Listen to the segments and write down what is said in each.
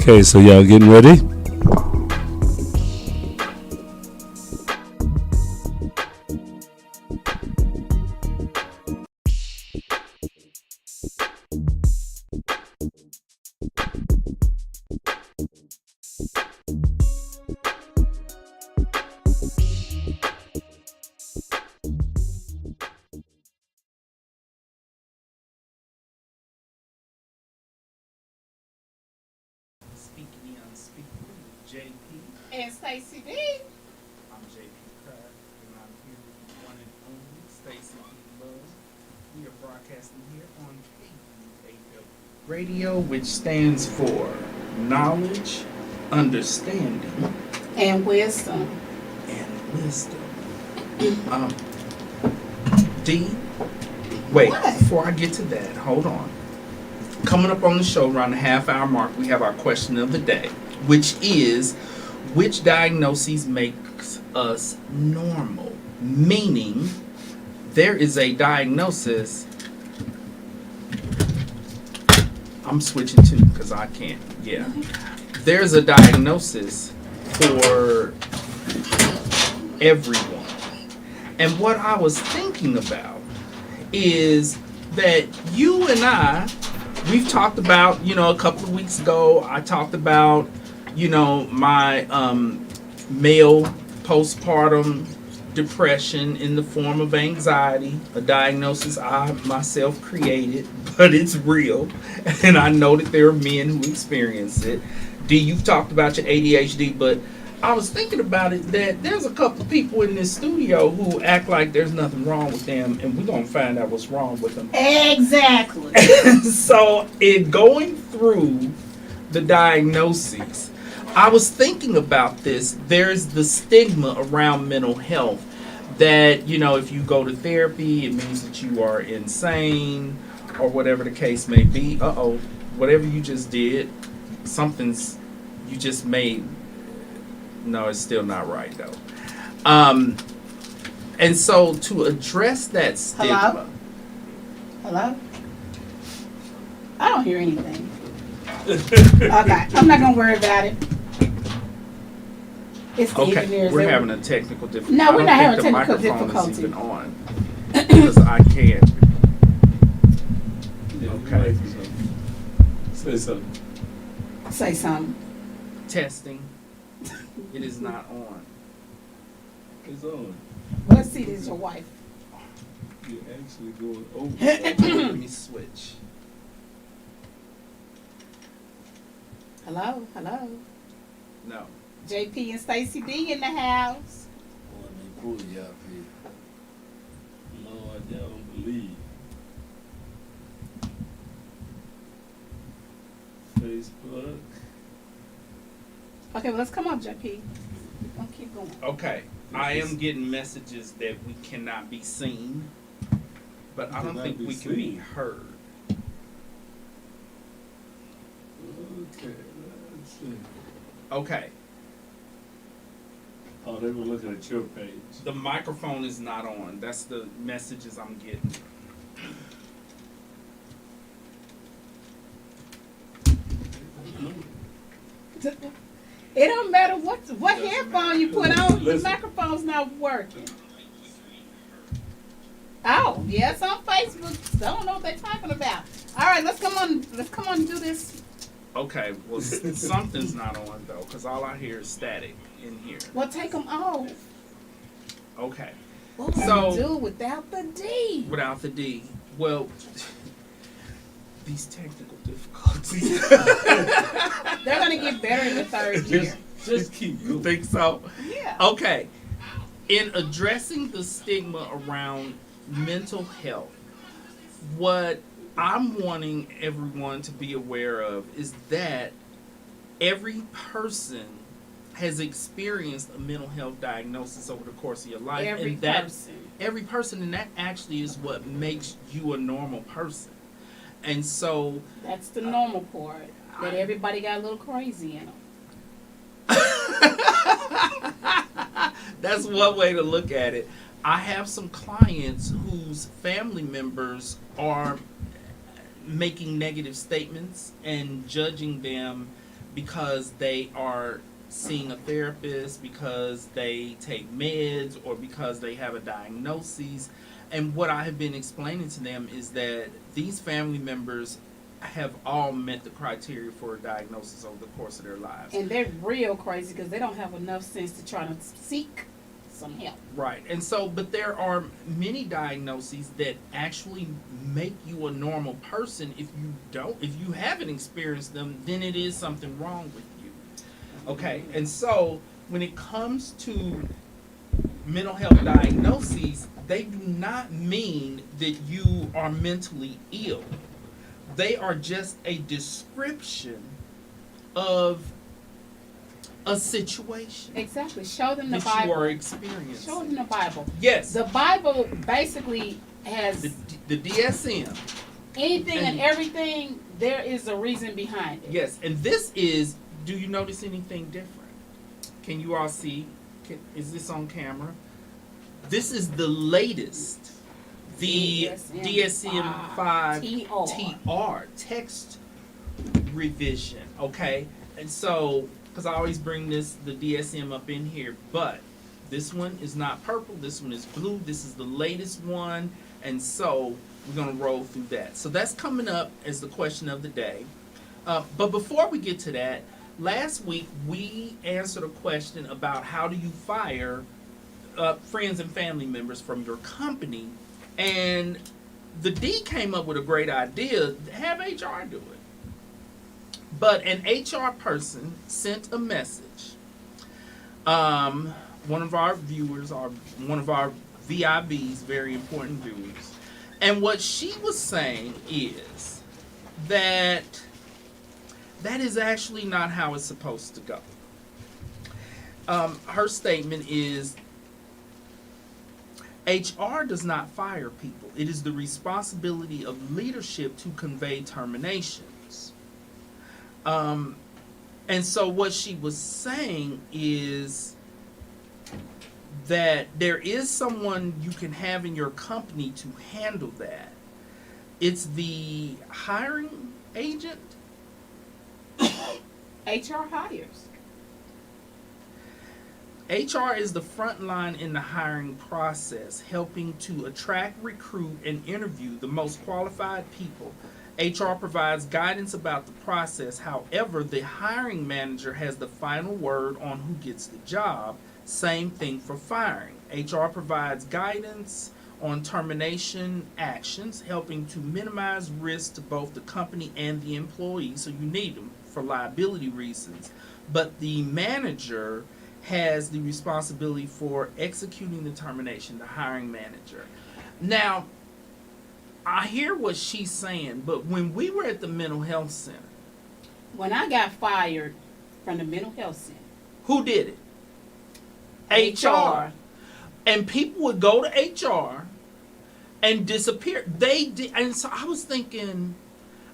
Okay, so y'all getting ready? Speaking the Unspeakable, JP. And Stacy B. I'm JP Pratt, and I'm here with the one and only Stacy B. Love. We are broadcasting here on KUAW Radio, which stands for Knowledge, Understanding, And wisdom. and Wisdom. Um, D, wait, What? before I get to that, hold on. Coming up on the show around the half-hour mark, we have our question of the day, which is, which diagnoses makes us normal? Meaning, there is a diagnosis. I'm switching too because I can't. Yeah, there's a diagnosis for everyone, and what I was thinking about is that you and I. We've talked about, a couple of weeks ago, I talked about, my male postpartum depression in the form of anxiety, a diagnosis I myself created, but it's real. And I know that there are men who experience it. D, you've talked about your ADHD, but I was thinking about it that there's a couple of people in this studio who act like there's nothing wrong with them, and we're going to find out what's wrong with them. Exactly. So, in going through the diagnoses, I was thinking about this. There's the stigma around mental health that, if you go to therapy, it means that you are insane or whatever the case may be. Whatever you just did, you just made. No, it's still not right though. And so to address that stigma. Hello? I don't hear anything. Okay, I'm not gonna worry about it. It's the engineers. We're having a technical difficulty. No, we're not having the technical microphone difficulty. is even on because I can't. Okay. Say something. Say something. Testing. It is not on. It's on. Let's see, this is your wife. You're actually going over. Let me switch. Hello? No. JP and Stacy B in the house. Boy, they pull you up here. Lord, y'all don't believe. Facebook. Okay, well, let's come on, JP. I'll keep going. Okay. I am getting messages that we cannot be seen, but I don't think we can be heard. Okay, let's see. Okay. Oh, they were looking at your page. The microphone is not on. That's the messages I'm getting. It don't matter what headphone you put on, the microphone's not working. Oh, yes, on Facebook. I don't know what they're talking about. All right, let's come on and do this. Okay, well, something's not on, though, because all I hear is static in here. Well, take them off. Okay. What would So- you do without the D? Without the D. Well, these technical difficulties. They're going to get better in the third year. Just keep You going. think so? Yeah. Okay. In addressing the stigma around mental health, what I'm wanting everyone to be aware of is that every person has experienced a mental health diagnosis over the course of your life. Every person, and that actually is what makes you a normal person. And so That's the normal part. That everybody got a little crazy in them. that's one way to look at it. I have some clients whose family members are making negative statements and judging them because they are seeing a therapist, because they take meds, or because they have a diagnosis. And what I have been explaining to them is that these family members have all met the criteria for a diagnosis over the course of their lives. And they're real crazy because they don't have enough sense to try to seek some help. Right. And so, but there are many diagnoses that actually make you a normal person. If you haven't experienced them, then it is something wrong with you. Okay. And so, when it comes to mental health diagnoses, they do not mean that you are mentally ill. They are just a description of a situation. Exactly. Show them the that Bible. you are experiencing. Show them the Bible. Yes. The Bible basically has The DSM. anything and everything. There is a reason behind it. Yes, and this is. Do you notice anything different? Can you all see? Is this on camera? This is the latest. The DSM-5 TR text revision. Okay, and so because I always bring the DSM up in here, but this one is not purple. This one is blue. This is the latest one, and so we're gonna roll through that. So that's coming up as the question of the day. But before we get to that, last week we answered a question about how do you fire friends and family members from your company, and the D came up with a great idea: have HR do it. But an HR person sent a message. One of our viewers, or one of our VIVs, very important viewers, and what she was saying is that is actually not how it's supposed to go. Her statement is, HR does not fire people. It is the responsibility of leadership to convey terminations. And so what she was saying is that there is someone you can have in your company to handle that. It's the hiring agent. HR hires. HR is the front line in the hiring process, helping to attract, recruit, and interview the most qualified people. HR provides guidance about the process. However, the hiring manager has the final word on who gets the job. Same thing for firing. HR provides guidance on termination actions, helping to minimize risk to both the company and the employee. So you need them for liability reasons. But the manager has the responsibility for executing the termination, the hiring manager. Now, I hear what she's saying, but when we were at the mental health center, When I got fired from the mental health center, who did it? HR. And people would go to HR and disappear. They did, and so I was thinking,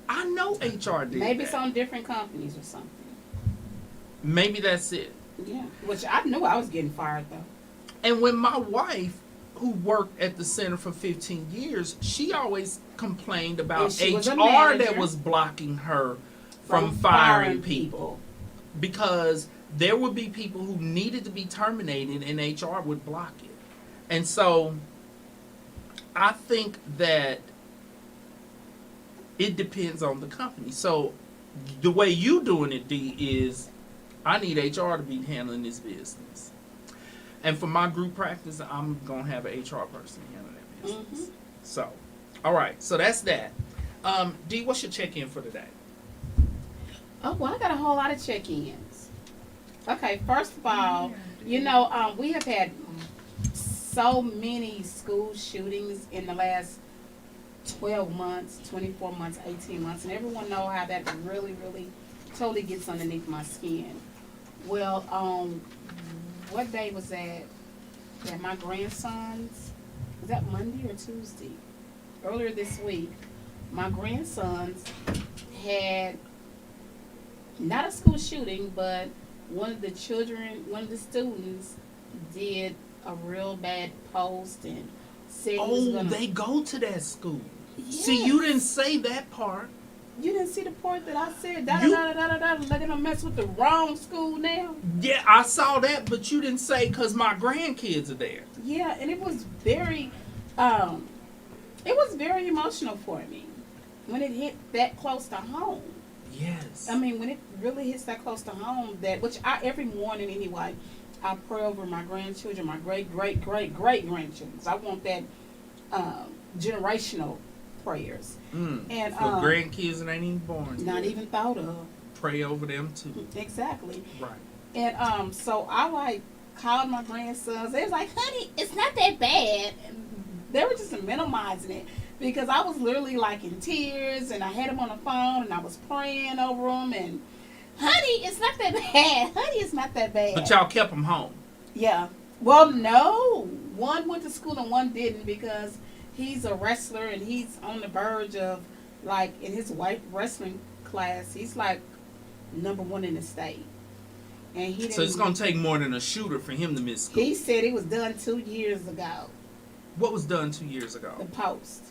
I know HR did maybe that. it's on different companies or something. Maybe that's it. Yeah, which I knew I was getting fired though. And when my wife, who worked at the center for 15 years, she always complained about she was a HR manager. that was blocking her from firing people. Because there would be people who needed to be terminated and HR would block it. And so I think that it depends on the company. So the way you doing it, D, is I need HR to be handling this business. And for my group practice, I'm going to have an HR person handle that business. Mm-hmm. So, all right. So that's that. D, what's your check-in for today? Oh, well, I got a whole lot of check-ins. Okay, first of all, you know, we have had so many school shootings in the last 12 months, 24 months, 18 months, and everyone know how that really, really totally gets underneath my skin. Well, what day was that? Yeah, my grandsons, was that Monday or Tuesday? Earlier this week, my grandsons had not a school shooting, but one of the students did a real bad post and said he was gonna, they go to that school. Yes. See, you didn't say that part. You didn't see the part that I said, da da You- da da da da. They're gonna mess with the wrong school now. Yeah, I saw that, but you didn't say because my grandkids are there. Yeah, and it was very emotional for me when it hit that close to home. Yes. I mean, when it really hits that close to home, that which I every morning anyway, I pray over my grandchildren, my great grandchildren. 'Cause I want that generational prayers. And For grandkids that ain't even born. not yet. even thought of. Pray over them too. Exactly. Right. And so I like called my grandsons. They was like, "Honey, it's not that bad." And they were just minimizing it because I was literally like in tears, and I had them on the phone, and I was praying over them. And honey, it's not that bad. Honey, it's not that bad. But y'all kept them home. Yeah. Well, no. One went to school and one didn't because he's a wrestler and he's on the verge of, like, in his white wrestling class, he's like #1 in the state. And he didn't. So it's gonna take more than a shooter for him to miss school. He said it was done 2 years ago. What was done 2 years ago? The post.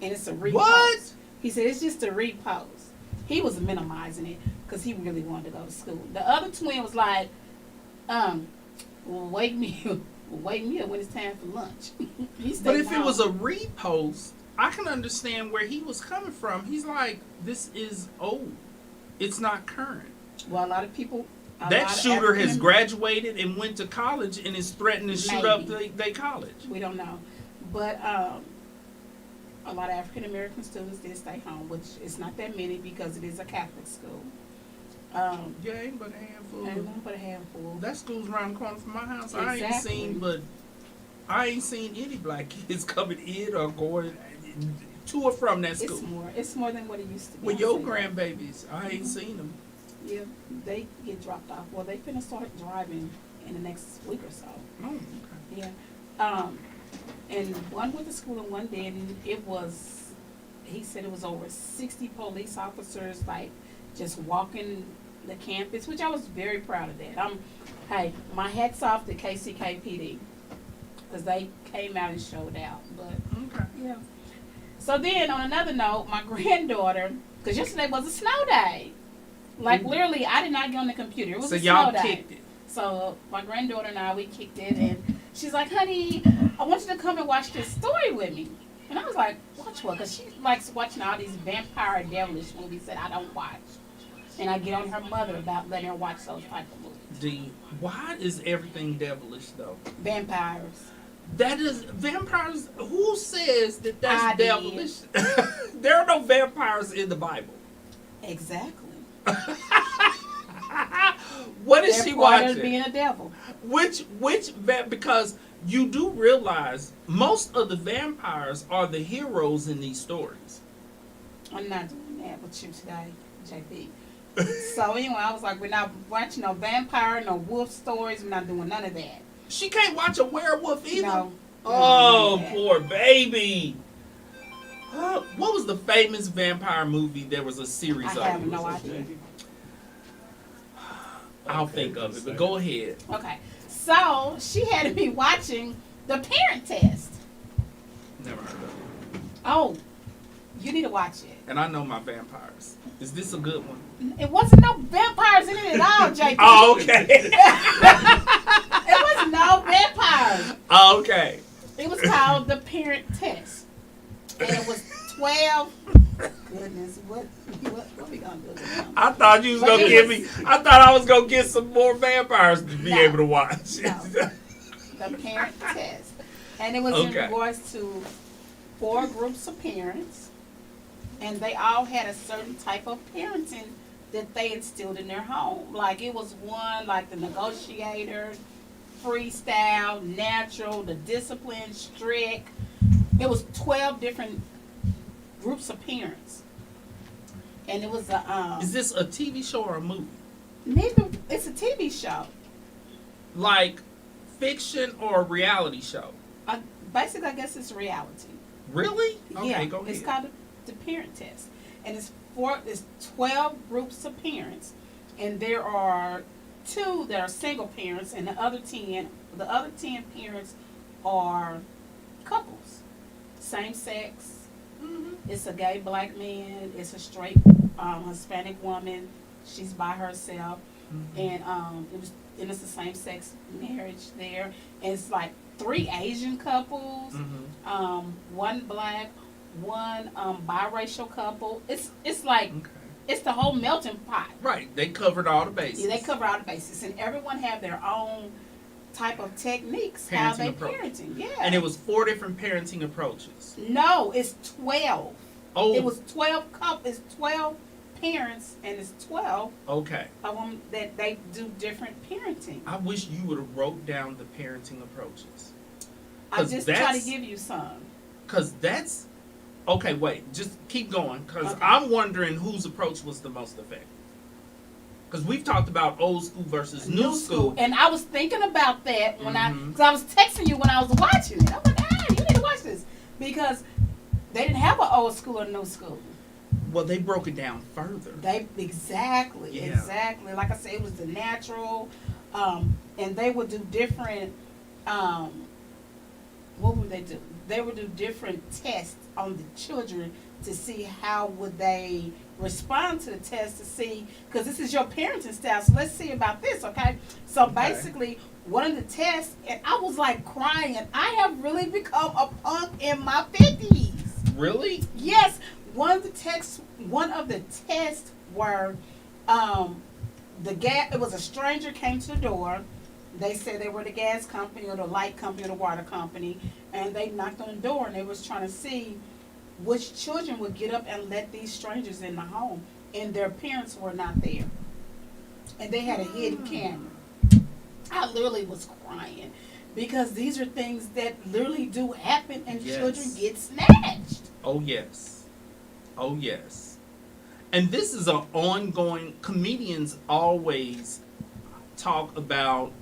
And it's a repost. What? He said it's just a repost. He was minimizing it because he really wanted to go to school. The other twin was like, wake me up when it's time for lunch. He stayed But if it home. was a repost, I can understand where he was coming from. He's like, this is old. It's not current. Well, a lot of people. That shooter has graduated and went to college and is threatening to shoot up their college. We don't know. But a lot of African American students did stay home, which is not that many because it is a Catholic school. Yeah, ain't but a handful. And not but a handful. That school's around the corner from my house. Exactly. I ain't seen any black kids coming in or going to or from that school. It's more than what it used to be. With your grandbabies, I ain't seen them. Yeah, they get dropped off. Well, they finna start driving in the next week or so. Oh, okay. Yeah. And one went to school and one didn't. He said it was over 60 police officers, like, just walking the campus, which I was very proud of that. Hey, my hat's off to KCKPD, because they came out and showed out. But, Okay. yeah. So then, on another note, my granddaughter, because yesterday was a snow day. Like, literally, I did not get on the computer. It was So a snow y'all day. kicked it. So my granddaughter and I, we kicked it, and she's like, "Honey, I want you to come and watch this story with me." And I was like, "Watch what?" Because she likes watching all these vampire devilish movies that I don't watch. And I get on her mother about letting her watch those type of movies. Why is everything devilish though? Vampires. That is vampires. Who says that that's I did. devilish? There are no vampires in the Bible. Exactly. What is she watching? Being a devil. Which because you do realize most of the vampires are the heroes in these stories. I'm not doing that with you today, JP. So anyway, I was like, we're not watching no vampire, no wolf stories. We're not doing none of that. She can't watch a werewolf either. No. Oh, poor baby. What was the famous vampire movie? There was a series of. I have no idea. I'll think of it, but go ahead. Okay. So she had me watching The Parent Test. Never heard of it. Oh, you need to watch it. And I know my vampires. Is this a good one? It wasn't no vampires in it at all, JP. Oh, okay. It was no vampires. Oh, okay. It was called The Parent Test. And it was 12. Goodness, what we gonna do with them? I thought you was But gonna it give was- me. I thought I was gonna get some more vampires to be No. able to watch. No. The Parent Test. And it was Okay. in regards to 4 groups of parents. And they all had a certain type of parenting that they instilled in their home. Like, it was one, like the negotiator, freestyle, natural, the discipline, strict. It was 12 different groups of parents. And it was a Is this a TV show or a movie? it's a TV show. Like fiction or a reality show? Basically, I guess it's reality. Really? Okay, Yeah, go ahead. it's called the Parent Test, and it's 12 groups of parents, and there are 2 that are single parents, and the other 10 parents are couples, same sex, It's a gay black man. It's a straight Hispanic woman. She's by herself, and it's a same sex marriage there. And it's like 3 Asian couples, one black, one biracial couple. It's like it's the whole melting pot. Right. They covered all the bases. Yeah, they cover all the bases, and everyone have their own type of techniques how they parenting. Yeah. And it was 4 different parenting approaches. No, it's 12. Oh. It was 12 couples. It's 12 parents, and it's 12 of them that they do different parenting. I wish you would have wrote down the parenting approaches. I just try to give you some. Because that's... Okay, wait. Just keep going. Because I'm wondering whose approach was the most effective. Because we've talked about old school versus new school. And I was thinking about that when because I was texting you when I was watching it. I was like, you need to watch this. Because they didn't have an old school or new school. Well, they broke it down further. Exactly. Like I said, it was the natural, and they would do different. What would they do? They would do different tests on the children to see how would they respond to the test to see, because this is your parenting style. So let's see about this, okay? So basically, one of the tests, and I was like crying. I have really become a punk in my 50s. Really? Yes. One of the tests were it was a stranger came to the door. They said they were the gas company or the light company or the water company, and they knocked on the door and they was trying to see which children would get up and let these strangers in the home, and their parents were not there, and they had a hidden camera. I literally was crying because these are things that literally do happen, and children get snatched. Oh yes. Oh yes. And this is an ongoing... Comedians always talk about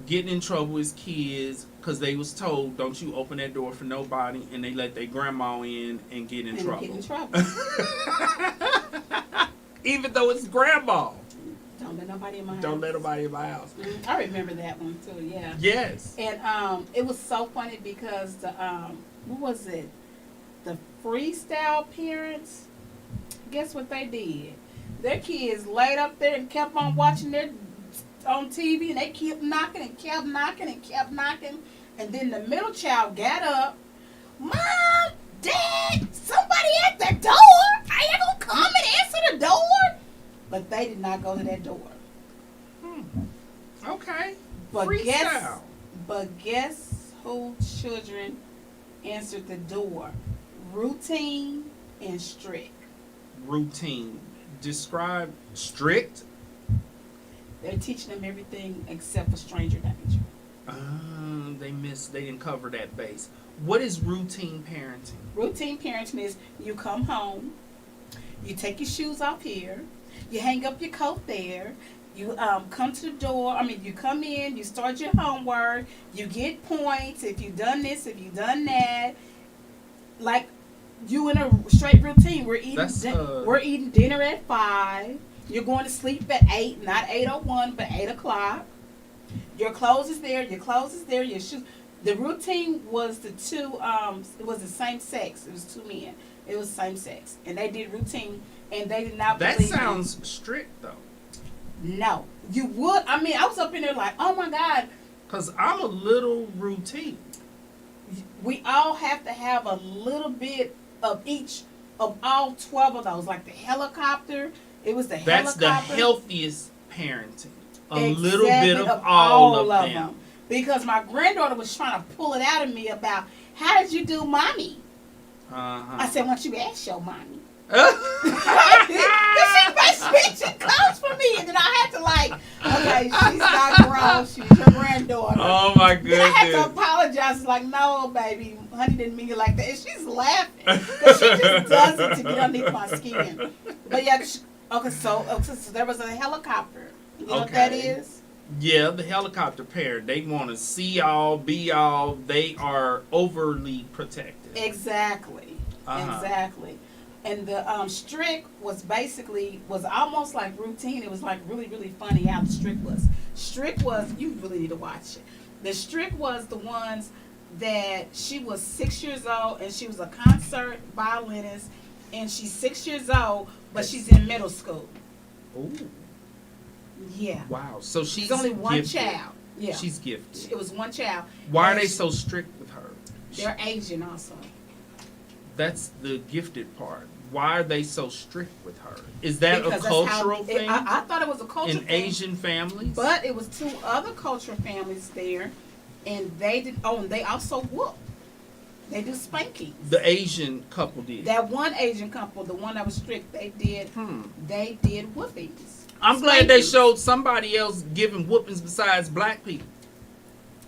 getting in trouble as kids because they was told, don't you open that door for nobody, and they let their grandma in and get in trouble. Even though it's grandma. Don't let nobody in my house. Don't let nobody in my house. I remember that one too, yeah. Yes. And it was so funny because the what was it? The freestyle parents, guess what they did? Their kids laid up there and kept on watching their on TV, and they kept knocking and kept knocking and kept knocking. And then the middle child got up, Mom, Dad, somebody at the door. Are you gonna come and answer the door? But they did not go to that door. Okay. But freestyle. guess who children answered the door? Routine and strict. Routine. Describe strict. They're teaching them everything except for stranger danger. They didn't cover that base. What is routine parenting? Routine parenting is you come home, you take your shoes off here, you hang up your coat there, you come to the door, you come in, you start your homework, you get points if you've done this, if you've done that. Like, you in a straight routine. We're eating dinner at 5. You're going to sleep at 8, not 8:01, but 8 o'clock. Your clothes is there. Your shoes. The routine was the two. It was the same sex. It was 2 men. It was same sex, and they did routine, and they did not. That sounds strict, though. No, you would. I was up in there like, oh my God. Because I'm a little routine. We all have to have a little bit of each of all 12 of those. Like the helicopter. It was the helicopter. That's the healthiest parenting. Little bit of all of them. Because my granddaughter was trying to pull it out of me about, how did you do mommy? I said, why don't you ask your mommy? She comes for me, and then I had to okay, she's not grown, she's your granddaughter. Oh my goodness. Then I had to apologize, like, no, baby, honey didn't mean it like that. And she's laughing, because she just does it to get underneath my skin. But yeah, so there was a helicopter. You know what that is? Yeah, the helicopter parent. They want to see all, be all. They are overly protective. Exactly. Exactly. And the strict was almost like routine. It was like really, really funny how the strict was. Strict was, you really need to watch it. The strict was the ones that she was 6 years old and she was a concert violinist, and she's 6 years old, but she's in middle school. Ooh. Yeah. Wow. So she's There's only one gifted. child. Yeah. She's gifted. It was one child. Why are And they so strict with her? They're Asian also. That's the gifted part. Why are they so strict with her? Is that Because a cultural that's how, thing? I thought it was a cultural in thing. Asian families? But it was 2 other cultural families there, and they did. Oh, and they also whoop. They do spankings. The Asian couple did. That one Asian couple, the one that was strict, they did. They did whoopings. I'm glad they Spankings. showed somebody else giving whoopings besides black people.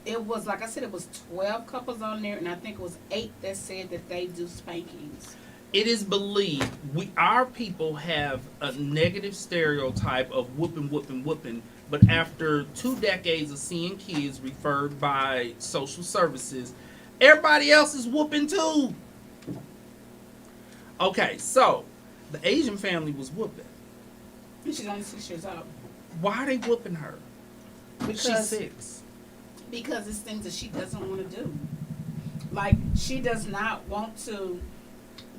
It was, like I said, it was 12 couples on there, and I think it was 8 that said that they do spankings. It is believed our people have a negative stereotype of whooping, but after 2 decades of seeing kids referred by social services, everybody else is whooping too. Okay, so the Asian family was whooping. And she's only 6 years old. Why are they whooping her? She's Because 6. Because it's things that she doesn't want to do. Like, she does not want to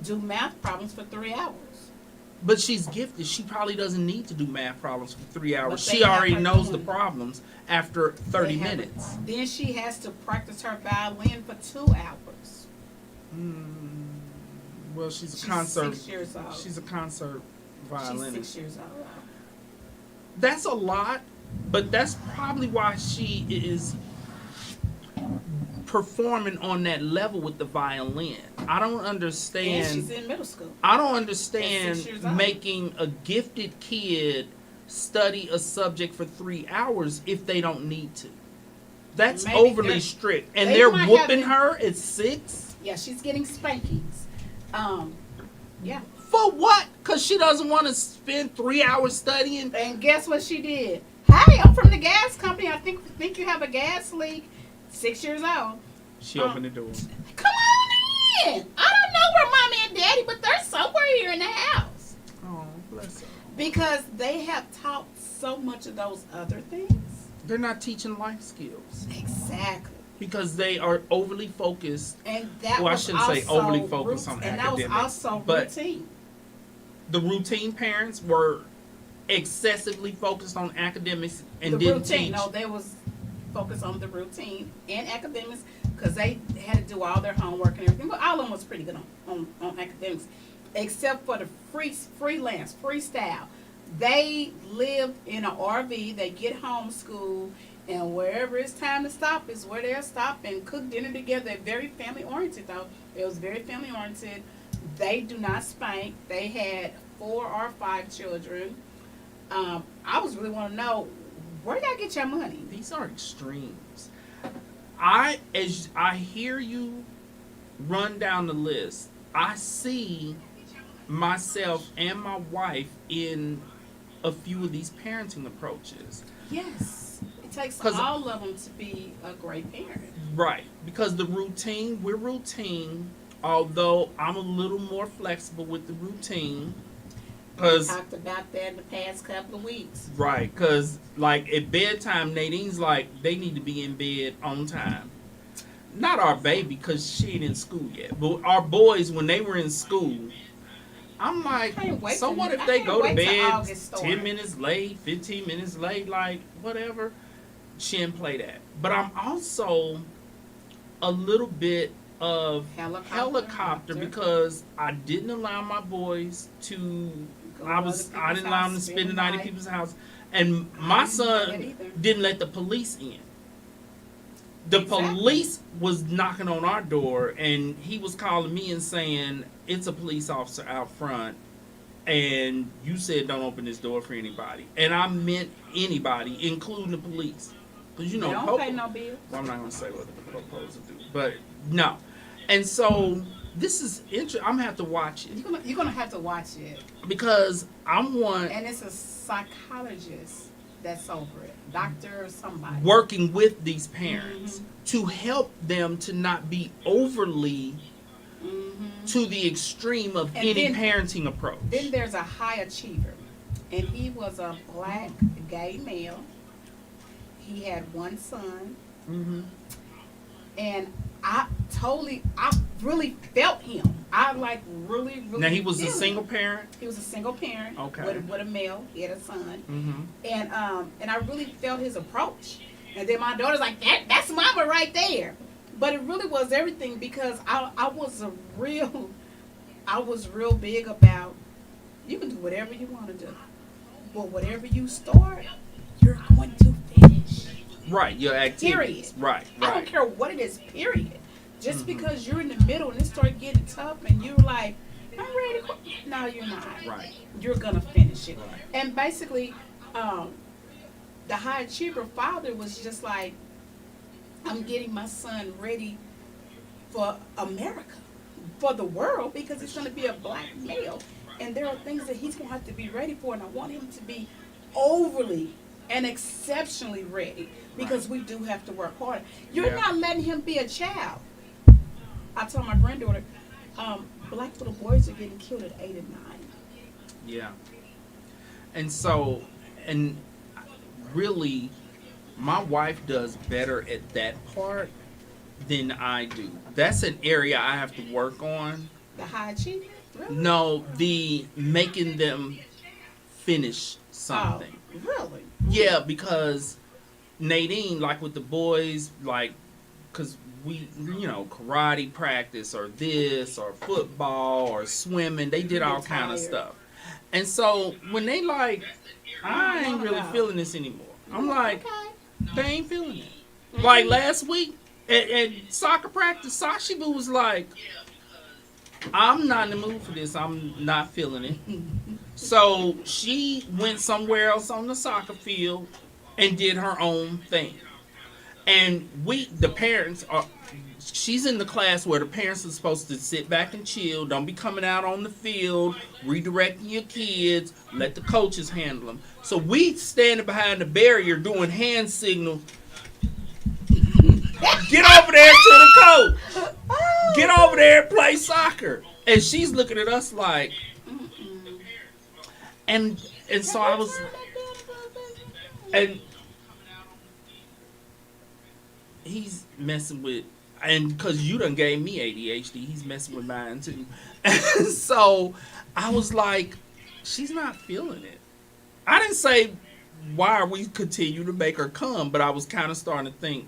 do math problems for 3 hours. But she's gifted. She probably doesn't need to do math problems for 3 hours. But She they have already her knows the doing- problems after 30 They have minutes. it. Then she has to practice her violin for 2 hours. Well, she's a She's concert. 6 years old. She's a concert violinist. She's 6 years old. That's a lot, but that's probably why she is performing on that level with the violin. I don't And understand. she's in middle school. I don't At understand 6 years old. making a gifted kid study a subject for 3 hours if they don't need to. That's Maybe overly they're- strict. And they they're might whooping have her at 6? Yeah, she's getting spankings. Yeah. For what? Because she doesn't want to spend 3 hours studying? And guess what she did? Hey, I'm from the gas company. I think you have a gas leak. 6 years old. She opened the door. Come on in. I don't know where mommy and daddy, but they're somewhere here in the house. Oh, bless her. Because they have taught so much of those other things. They're not teaching life skills Exactly. because they are overly focused. And that Well, I was shouldn't also say overly focused on and academics, that was also but routine. the routine parents were excessively focused on academics and The didn't routine. teach. No, they was focused on the routine and academics because they had to do all their homework and everything. But all of them was pretty good on academics, except for the freestyle. They lived in an RV. They get homeschooled, and wherever it's time to stop is where they'll stop and cook dinner together. They're very family oriented, though. It was very family oriented. They do not spank. They had 4 or 5 children. I was really want to know, where y'all get your money? These are extremes. As I hear you run down the list, I see myself and my wife in a few of these parenting approaches. Yes. It takes 'Cause- all of them to be a great parent. Right. Because we're routine, although I'm a little more flexible with the routine. We Because, talked about that in the past couple of weeks. right, because like at bedtime, Nadine's like, they need to be in bed on time. Not our baby, because she ain't in school yet. But our boys, when they were in school, I'm like, Can't wait so till- what if I they can't go to wait till bed August 10 starts. minutes late, 15 minutes late, like whatever. She didn't play that. But I'm also a little bit of helicopter because I didn't allow my boys to. Go I to didn't other people's allow them to house, spend the night at night. people's house, and I my didn't do that son either. didn't let the police in. The Exactly. police was knocking on our door, and he was calling me and saying, "It's a police officer out front, and you said don't open this door for anybody." And I meant anybody, including the police, because you know They don't Popo- pay no bills. well, I'm not going to say what the proposal do, but no. And so this is interesting. I'm gonna have to watch it You're gonna have to watch it. because I'm one And it's a psychologist that's over it. Doctor or somebody. working with these parents Mm-hmm. to help them to not be overly Mm-hmm. to the extreme of And any then- parenting approach. Then there's a high achiever. And he was a black gay male. He had 1 son. Mm-hmm. And I really felt him. I like really Now he was a feel him. single parent. He was a single parent. Okay. With a male. He had a son. Mm-hmm. And I really felt his approach. And then my daughter's like, that's mama right there. But it really was everything because I was real big about you can do whatever you want to do. But whatever you start, you're going to finish. Right, your activities. Period. Right. I don't care what it is, period. Just because you're in the middle and it starts getting tough and you're like, I'm ready to quit. No, you're not. Right. You're going to finish it. Right. And basically, the high achiever father was just like, I'm getting my son ready for America, for the world, because he's going to be a black male. And there are things that he's going to have to be ready for, and I want him to be overly and exceptionally ready, because we do have to work hard. You're not letting him be a child. I told my granddaughter, black little boys are getting killed at 8 and 9. Yeah. And so, and really, my wife does better at that part than I do. That's an area I have to work on. The high achievement? Really? No, the making them finish something. Oh, really? Yeah, because Nadine, like with the boys, like, because we, karate practice or this or football or swimming, they did all kind of stuff. And so when they like, I ain't really feeling this anymore. I'm like, they ain't feeling it. Like last week at soccer practice, Sashi Boo was like, I'm not in the mood for this. I'm not feeling it. So she went somewhere else on the soccer field and did her own thing. And the parents she's in the class where the parents are supposed to sit back and chill. Don't be coming out on the field, redirecting your kids. Let the coaches handle them. So we standing behind the barrier doing hand signals. Get over there to the coach. Get over there and play soccer. And she's looking at us like, and so I was, and he's messing with, and because you done gave me ADHD, he's messing with mine too. And so I was like, she's not feeling it. I didn't say, why are we continue to make her come? But I was kind of starting to think,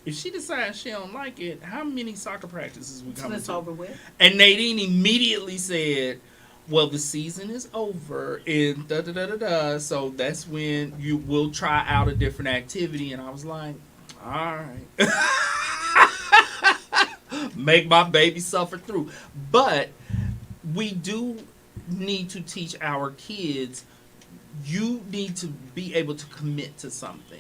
if she decides she don't like it, how many soccer practices we coming to? Over with. And Nadine immediately said, well, the season is over and da-da-da-da-da, so that's when you will try out a different activity. And I was like, all right. Make my baby suffer through. But we do need to teach our kids, you need to be able to commit to something.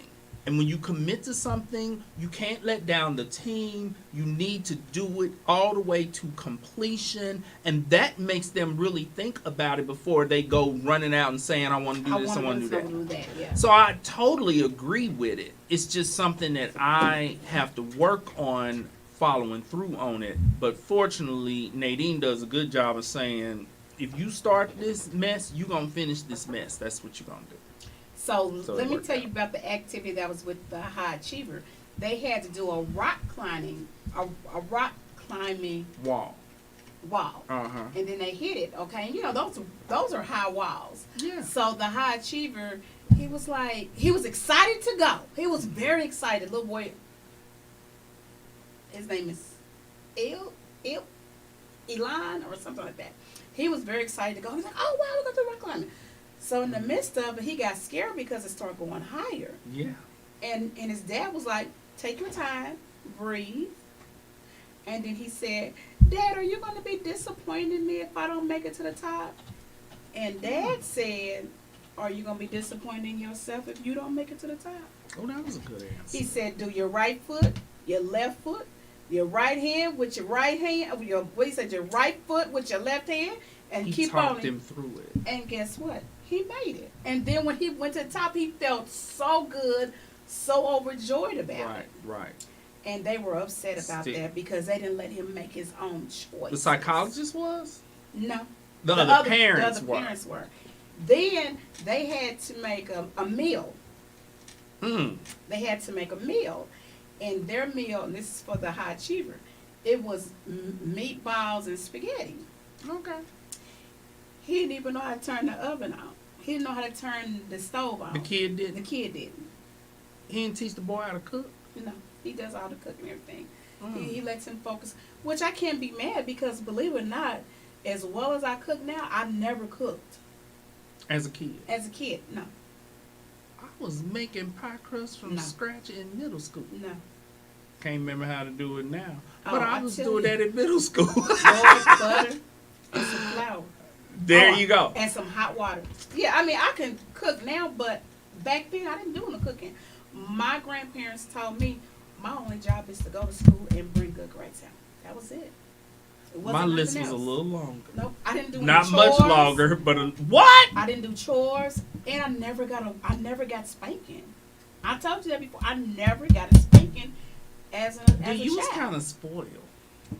And when you commit to something, you can't let down the team. You need to do it all the way to completion. And that makes them really think about it before they go running out and saying, I want to do this, I want to do that. Yeah. So I totally agree with it. It's just something that I have to work on following through on it. But fortunately, Nadine does a good job of saying, if you start this mess, you're going to finish this mess. That's what you're going to do. So let me tell you about the activity that was with the high achiever. They had to do a rock climbing wall. And then they hit it. Okay, and those are high walls. Yeah. So the high achiever, he was excited to go. He was very excited. Little boy. His name is Elon or something like that. He was very excited to go. He was like, oh wow, we're gonna do rock climbing. So in the midst of it, he got scared because it started going higher. Yeah. And his dad was like, take your time, breathe. And then he said, Dad, are you going to be disappointed in me if I don't make it to the top? And Dad said, are you going to be disappointed in yourself if you don't make it to the top? Oh, that was a good answer. He said, do your right foot, your left foot, your right hand with your right hand, your right foot with your left hand, and he keep on. He talked him through it. And guess what? He made it. And then when he went to the top, he felt so good, so overjoyed about it. Right. And they were upset about that because they didn't let him make his own choice. The psychologist was? No. The other parents were. Then they had to make a meal. Mm. They had to make a meal. And their meal, and this is for the high achiever, it was meatballs and spaghetti. Okay. He didn't even know how to turn the oven on. He didn't know how to turn the stove on. The kid The didn't. kid didn't. He didn't teach the boy how to cook. You know, he does all the cooking and everything. He lets him focus, which I can't be mad because, believe it or not, as well as I cook now, I never cooked As a kid. as a kid. No, I was making pie crust from No. scratch in middle school. no. Can't remember how to do it now. Oh, But I I was tell doing you. that in middle school. Boiled butter and some flour. There Oh, you go. And some hot water. Yeah, I mean, I can cook now, but back then I didn't do no cooking. My grandparents told me my only job is to go to school and bring good grades out. That was it. It wasn't My list nothing was a else. little longer. Nope, I didn't do any Not much chores. longer, but what? I didn't do chores, and I never got spanking. I told you that before. I never got a spanking as a Dude, you was child. kind of spoiled.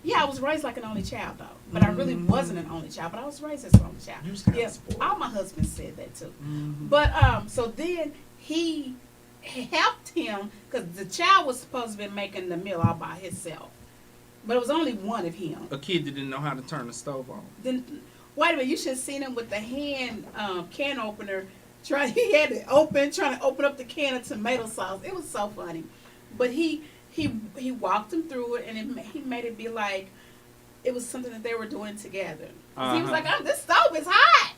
Yeah, I was raised like an only child though, but I really Mhm. wasn't an only child. But I was raised as an only child. You was kinda Yeah, spoiled. all my husbands said that too. Mhm. But so then he helped him because the child was supposed to be making the meal all by himself, but it was only one of him. A kid that didn't know how to turn the stove on. Then wait a minute, you should have seen him with the hand can opener. He had it open, trying to open up the can of tomato sauce. It was so funny, but he walked him through it, and he made it be like it was something that they were doing together. 'Cause he was like, "Oh, this stove is hot,"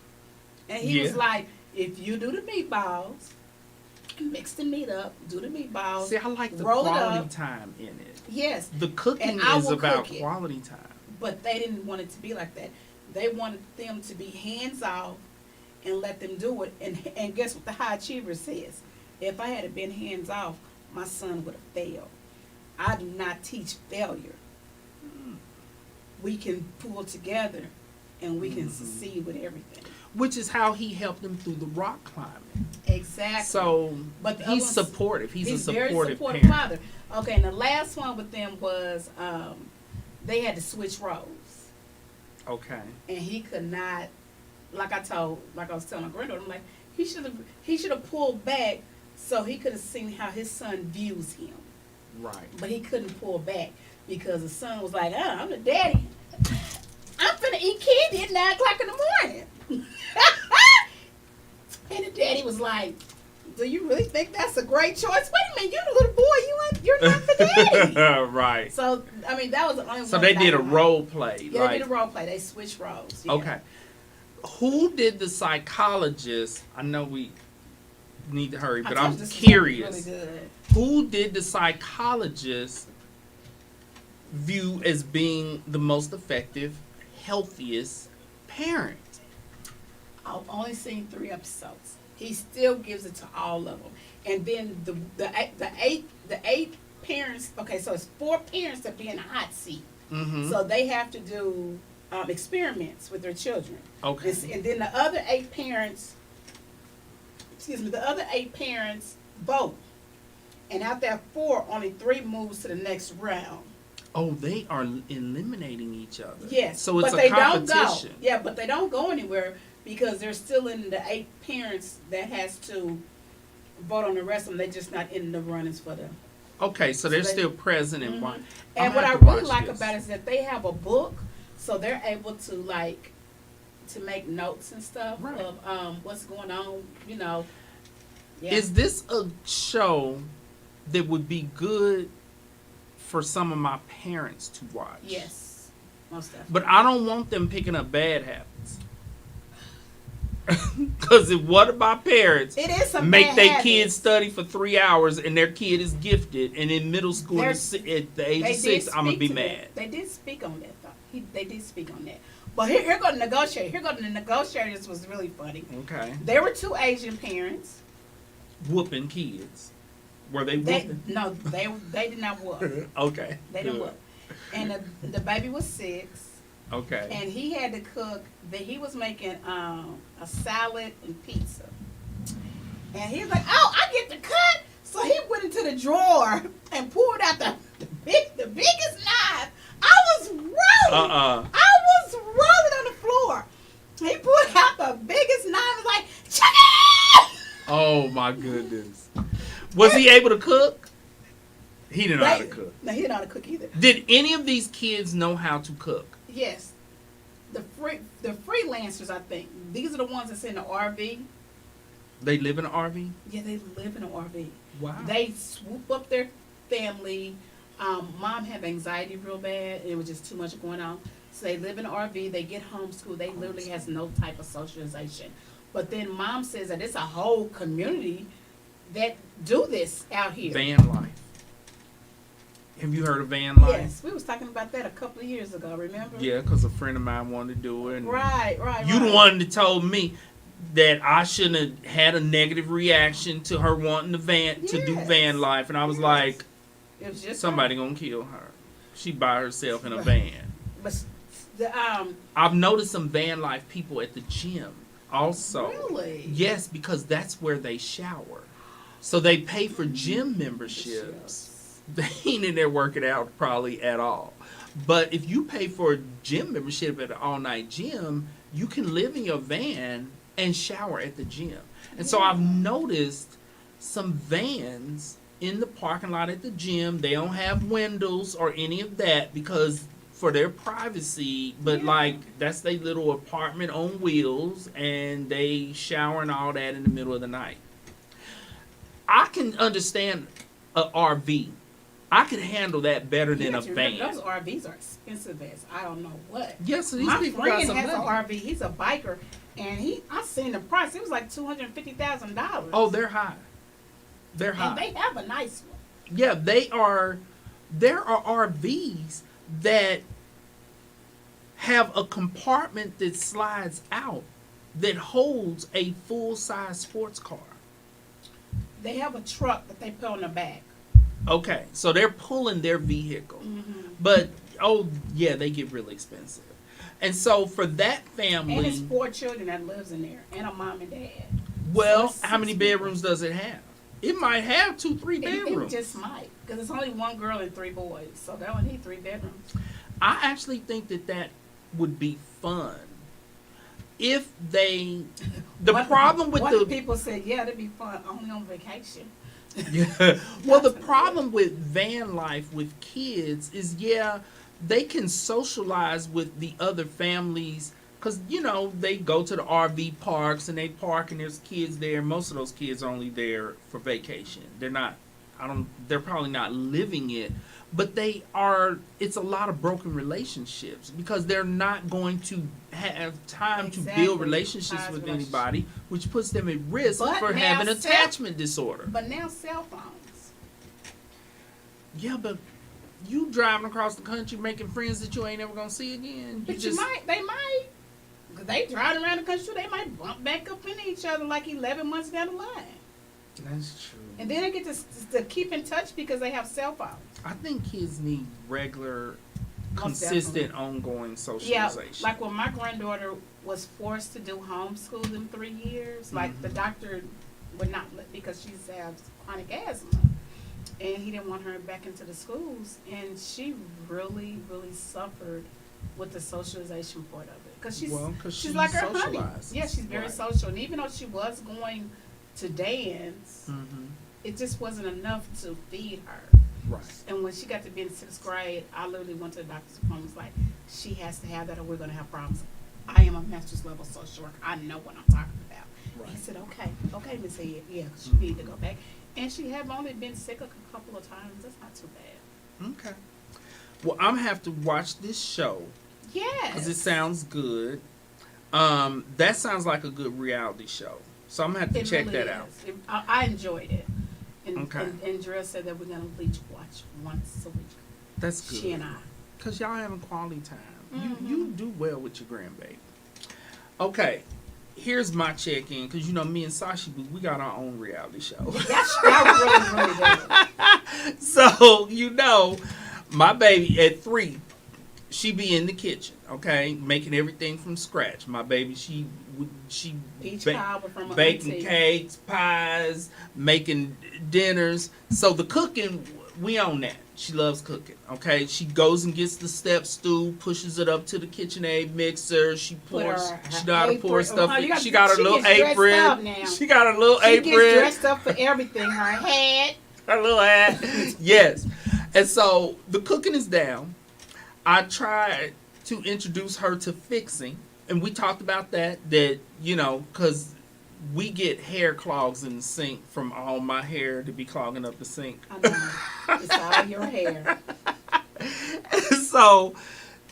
and he was Yeah. like, "If you do the meatballs, mix the meat up, do the meatballs, See, I like the roll it quality up." time in it. Yes, The cooking And I is will about cook it. quality time. but they didn't want it to be like that. They wanted them to be hands off and let them do it. And guess what the high achiever says? If I had been hands off, my son would have failed. I do not teach failure. We can pull together and we can succeed with everything. Which is how he helped him through the rock climbing. Exactly. So But the he's other ones- supportive. He's a very supportive supportive parent. father. Okay, and the last one with them was they had to switch roles. Okay. And he could not, like I was telling my granddaughter, I'm like, he should have pulled back so he could have seen how his son views him. Right. But he couldn't pull back because the son was like, I'm the daddy. I'm finna eat candy at 9 o'clock in the morning. And the daddy was like, do you really think that's a great choice? Wait a minute, you're the little boy, you're not the daddy. Right. So, I mean, that was the only So one they that I did a didn't like. role play. Yeah, like, they did a role play. They switched roles. Yeah. Okay. Who did the psychologist? I know we need to hurry, but I I'm told you this was gonna be curious. Really good. Who did the psychologist view as being the most effective, healthiest parent? I've only seen 3 episodes. He still gives it to all of them. And then the eight parents. Okay, so it's 4 parents that be in a hot seat. Mm-hmm. So they have to do experiments with their children. Okay. And then the other 8 parents. The other 8 parents vote. And out there 4, only 3 moves to the next round. Oh, they are eliminating each other. Yes. So it's but a they competition. Don't go. Yeah, but they don't go anywhere because they're still in the 8 parents that has to vote on the rest of them. They're just not in the runnings for them. Okay, so they're they- still present and Mhm. one. And I'll what I have to really watch like this. about it is that they have a book, so they're able to to make notes and stuff Right. of what's going on. You know. Yeah. Is this a show that would be good for some of my parents to watch? Yes. Most definitely. But I don't want them picking up bad habits. Because if one of my parents It is some make bad their habits. kids study for 3 hours and their kid is gifted, and in middle school at There's- the age They of did 6, I'm going to speak be to mad. that. They did speak on that, though. They did speak on that. But here go the negotiator. Here go the negotiators was really funny. Okay. There were 2 Asian parents. Whooping kids. Were they They whooping? no, they did not whoop. Okay. They didn't good. whoop. And the baby was 6, Okay. and he had to cook. He was making a salad and pizza. And he was like, "Oh, I get the cut." So he went into the drawer and pulled out the biggest knife. I was rolling. I was rolling on the floor. He pulled out the biggest knife and was like, "Chicken!" Oh my goodness. Was he able to cook? He didn't know how to cook. No, he didn't know how to cook either. Did any of these kids know how to cook? Yes. The freelancers, I think. These are the ones that's in the RV. They live in an RV? Yeah, they live in an RV. Wow. They swoop up their family. Mom had anxiety real bad. It was just too much going on. So they live in an RV. They get homeschooled. They literally has no type of socialization. But then mom says that it's a whole community that do this out here. Van life. Have you heard of van life? Yes, we was talking about that a couple of years ago, remember? Yeah, because a friend of mine wanted to do it. Right. You the one that told me that I shouldn't have had a negative reaction to her wanting to do van life. And I was like, it was just somebody gonna kill her. She by herself in a van. But I've noticed some van life people at the gym also. Really? Yes, because that's where they shower. So they pay for gym memberships. They ain't in there working out probably at all. But if you pay for a gym membership at an all-night gym, you can live in your van and shower at the gym. And so I've noticed some vans in the parking lot at the gym. They don't have windows or any of that because for their privacy, but like that's their little apartment on wheels, and they shower and all that in the middle of the night. I can understand a RV. I could handle that better than a van. Those RVs are expensive as I don't know what. Yes, so these my people friend got some has an money. RV. He's a biker, and I seen the price. It was like $250,000. Oh, they're high. They're high. And they have a nice one. Yeah, they are. There are RVs that have a compartment that slides out that holds a full-size sports car. They have a truck that they put on the back. Okay, so they're pulling their vehicle. Mm-hmm. But, oh, yeah, they get really expensive. And so for that family... And it's 4 children that lives in there, and a mom and dad. Well, so how many bedrooms does it have? It might have 2-3 It bedrooms. just might, because it's only 1 girl and 3 boys, so they only need 3 bedrooms. I actually think that would be fun. If they... problem with the people said, yeah, it'd be fun, only on vacation. Yeah. Well, the problem with van life with kids is, they can socialize with the other families because, they go to the RV parks and they park and there's kids there. Most of those kids are only there for vacation. They're probably not living it, but it's a lot of broken relationships because they're not going to have time to build relationships with anybody, which puts them at risk for having attachment disorder. But now cell phones. Yeah, but you driving across the country making friends that you ain't ever gonna see again. They might. Because they driving around the country, they might bump back up into each other like 11 months down the line. That's true. And then they get to keep in touch because they have cell phones. I think kids need regular, Most consistent, definitely. ongoing socialization. Yeah, like when my granddaughter was forced to do homeschooling 3 years, like the doctor would not let, because she has chronic asthma, and he didn't want her back into the schools, and she really, really suffered with the socialization part of it, because she's like her honey. Yeah, she's very social, and even though she was going to dance, it just wasn't enough to feed her. Right. And when she got to be in 6th grade, I literally went to the doctor's appointment. Like, she has to have that, or we're going to have problems. I am a master's level social worker. I know what I'm talking about. Right. He said, okay, Miss Head, yeah, she need to go back. And she have only been sick a couple of times. That's not too bad. Okay. Well, I'm gonna have to watch this show. Yes. Because it sounds good. That sounds like a good reality show. So I'm gonna have to check that out. I enjoyed it. And, okay. And Drea said that we're gonna bleach watch once a week. That's good. She and I. Because y'all having quality time. You do well with your grandbaby. Okay. Here's my check-in, because me and Sashi, we got our own reality show. That really good. So, my baby at 3, she be in the kitchen, okay, making everything from scratch. My baby, she baking cakes, pies, making dinners. So the cooking, we own that. She loves cooking, okay? She goes and gets the step stool, pushes it up to the KitchenAid mixer. She pours, she know how to pour stuff. She got her little apron. She got her little apron. She gets dressed up for everything. Her hat. Her little hat. Yes. And so the cooking is down. I tried to introduce her to fixing, and we talked about that, because we get hair clogs in the sink from all my hair to be clogging up the sink. I know. It's all your hair. So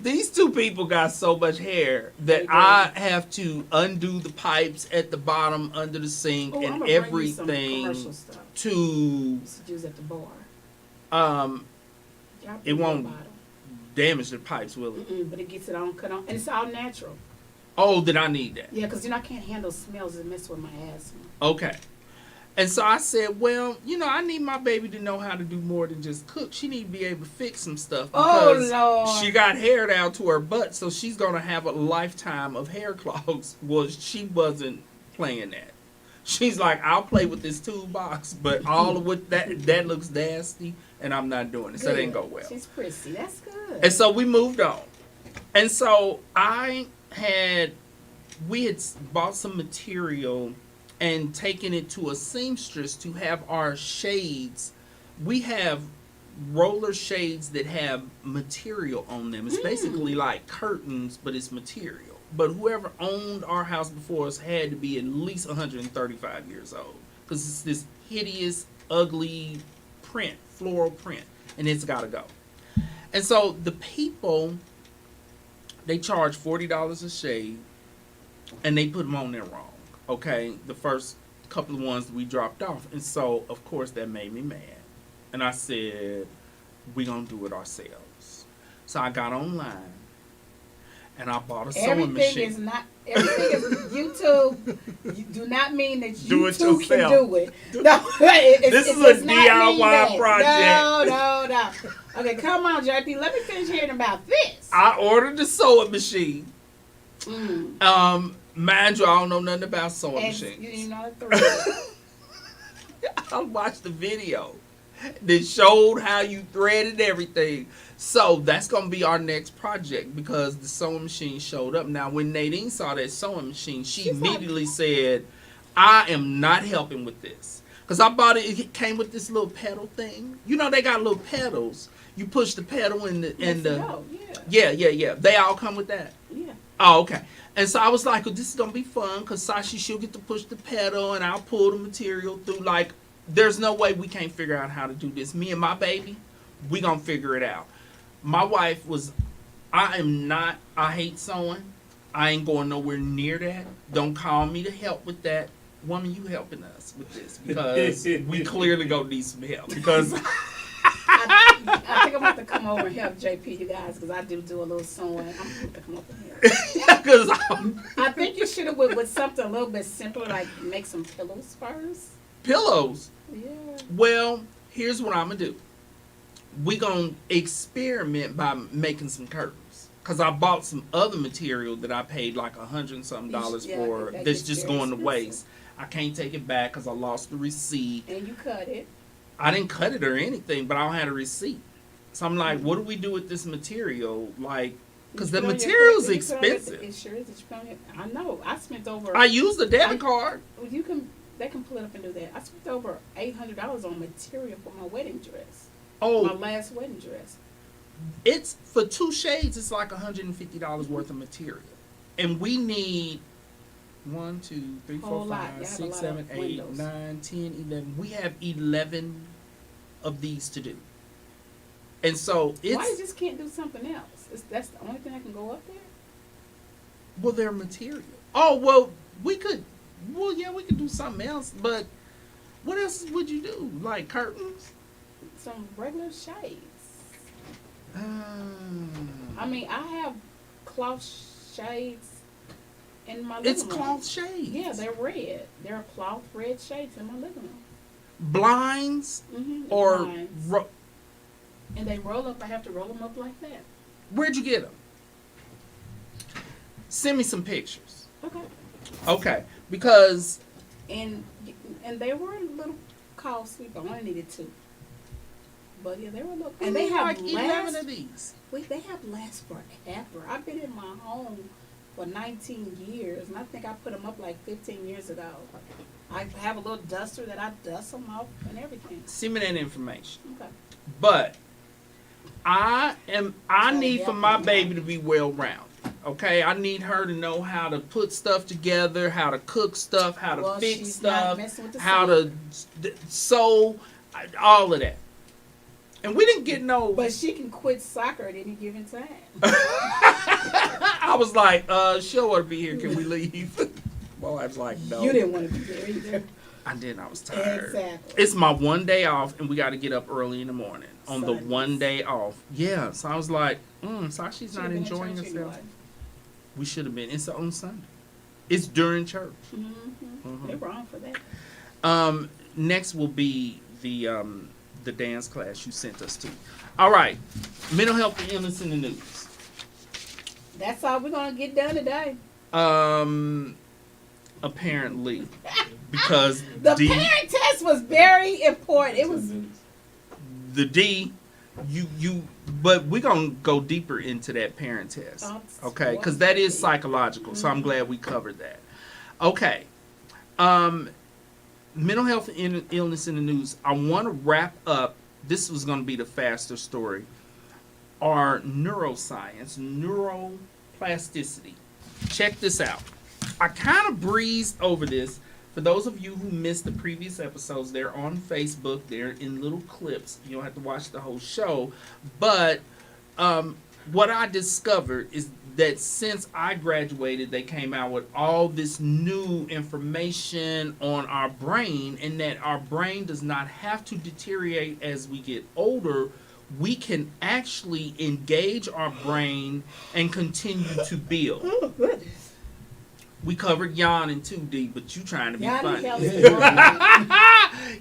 these two people got so much hair that I have to undo the pipes at the bottom under the sink and everything to use at the bar. It won't damage the pipes, will it? But it gets it on, cut on, and it's all natural. Oh, then I need that. Yeah, because I can't handle smells that mess with my asthma. Okay. And so I said, well, I need my baby to know how to do more than just cook. She need to be able to fix some stuff because Lord. she got hair down to her butt, so she's going to have a lifetime of hair clogs. Well, she wasn't playing that. She's like, I'll play with this toolbox, but all of what that looks nasty, and I'm not doing it. So it didn't go well. She's prissy. That's good. And so we moved on. And so we had bought some material and taken it to a seamstress to have our shades. We have roller shades that have material on them. It's basically like curtains, but it's material. But whoever owned our house before us had to be at least 135 years old because it's this hideous, ugly print, floral print, and it's got to go. And so the people, they charge $40 a shade, and they put them on there wrong. Okay, the first couple of ones we dropped off. And so, of course, that made me mad. And I said, we're going to do it ourselves. So I got online, and I bought a sewing machine. Everything is YouTube. You do not mean that do you too can do it. No, this is a DIY project. No. Okay, come on, JP. Let me finish hearing about this. I ordered the sewing machine. Mind you, I don't know nothing about sewing machines. You know the I watched the video that showed how you threaded everything. So that's going to be our next project because the sewing machine showed up. Now, when Nadine saw that sewing machine, she immediately said, I am not helping with this. Because I bought it. It came with this little pedal thing. They got little pedals. You push the pedal in the... Yeah. They all come with that? Yeah. Oh, okay. And so I was like, well, this is going to be fun because Sashi, she'll get to push the pedal and I'll pull the material through. Like, there's no way we can't figure out how to do this. Me and my baby, we going to figure it out. My wife was, I hate sewing. I ain't going nowhere near that. Don't call me to help with that. Woman, you helping us with this because we clearly going to need some help because... I think I'm going to come over and help JP, you guys, because I do a little sewing. I'm going to come over here. I think you should have went with something a little bit simpler, like make some pillows first. Pillows? Yeah. Well, here's what I'm going to do. We're going to experiment by making some curtains. Because I bought some other material that I paid like $100 and something for that's just going to waste. I can't take it back because I lost the receipt. And you cut it. I didn't cut it or anything, but I don't have a receipt. So I'm like, what do we do with this material? Like, because the material is expensive. It sure is. I know. I spent over... I used a debit card. They can pull it up and do that. I spent over $800 on material for my wedding dress. Oh. My last wedding dress. It's, for 2 shades, it's like $150 worth of material. And we need 1, 2, 3, 4, 5, 6, 7, 8, 9, 10, 11. We have 11 of these to do. And so it's... Why you just can't do something else? That's the only thing that can go up there? Well, they're material. Oh, well, we could do something else, but what else would you do? Like curtains? Some regular shades. I mean, I have cloth shades in my living room. It's cloth shades. Yeah, they're red. They're cloth red shades in my living room. Blinds? Or... Blinds. And they roll up. I have to roll them up like that. Where'd you get them? Send me some pictures. Okay. Because... And they were a little costly, but I only needed 2. But yeah, they were a little... And they have like 11 of these. They have last forever. I've been in my home for 19 years, and I think I put them up like 15 years ago. I have a little duster that I dust them off and everything. Send me that information. Okay. But I need for my baby to be well rounded. Okay, I need her to know how to put stuff together, how to cook stuff, how to fix stuff, how to sew, all of that. And we didn't get no. But she can quit soccer at any given time. I was like, she don't want to be here. Can we leave? Well, I was like, no. You didn't want to be there either. I didn't. I was tired. Exactly. It's my one day off, and we got to get up early in the morning on the one day off. Yeah, so I was like, Sashi's not enjoying herself. Anyway. We should have been. It's on Sunday. It's during church. They're wrong for that. Next will be the dance class you sent us to. All right, mental health and illness in the news. That's all we're gonna get done today. Apparently, because the parent test was very important. It was the D. But we're gonna go deeper into that parent test, okay? Because that is psychological. So I'm glad we covered that. Okay, mental health and illness in the news. I want to wrap up. This was gonna be the faster story. Our neuroscience, neuroplasticity. Check this out. I kind of breezed over this. For those of you who missed the previous episodes, they're on Facebook. They're in little clips. You don't have to watch the whole show. But what I discovered is that since I graduated, they came out with all this new information on our brain, and that our brain does not have to deteriorate as we get older. We can actually engage our brain and continue to build. Oh, goodness. We covered yawning too, D, but you trying to be funny.